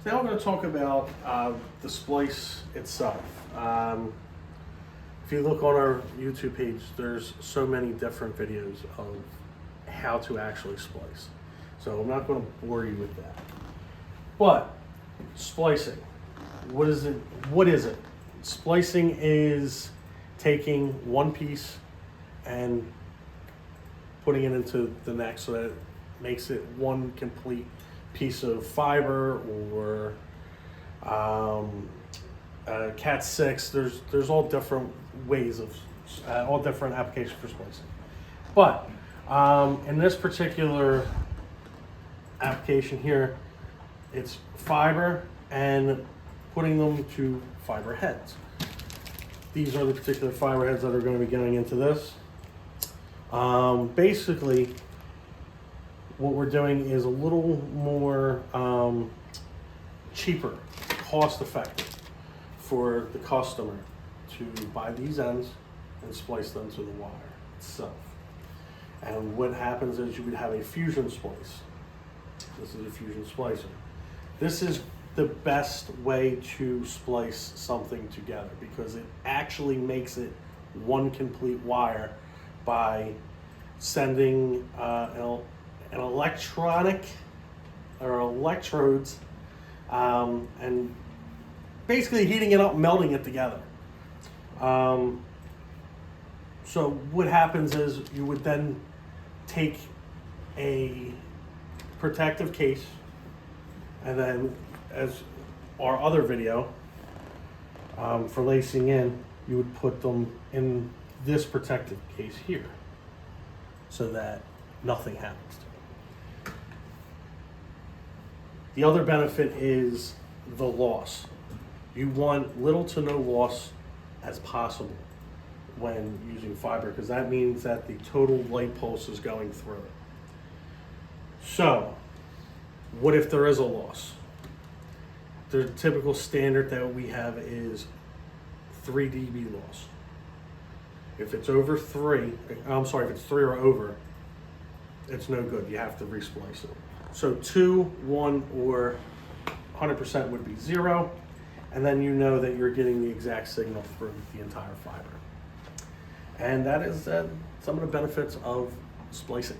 So now we're going to talk about the splice itself. If you look on our YouTube page, there's so many different videos of how to actually splice. So I'm not going to bore you with that. But splicing, what is it? What is it? Splicing is taking one piece and putting it into the next so that it makes it one complete piece of fiber or Cat 6. There's all different ways of all different applications for splicing. But in this particular application here, it's fiber and putting them to fiber heads. These are the particular fiber heads that are going to be going into this. Basically, what we're doing is a little more cheaper, cost effective for the customer to buy these ends and splice them to the wire itself. And what happens is you would have a fusion splice. This is a fusion splicer. This is the best way to splice something together because it actually makes it one complete wire by sending an electronic or electrodes and basically heating it up, melting it together. So what happens is you would then take a protective case, and then as our other video for lacing in, you would put them in this protective case here so that nothing happens to it. The other benefit is the loss. You want little to no loss as possible when using fiber because that means that the total light pulse is going through it. So, what if there is a loss? The typical standard that we have is 3 dB loss. If it's over 3, if it's 3 or over, it's no good. You have to resplice it. So 2, 1, or 100% would be 0, and then you know that you're getting the exact signal through the entire fiber. And that is some of the benefits of splicing.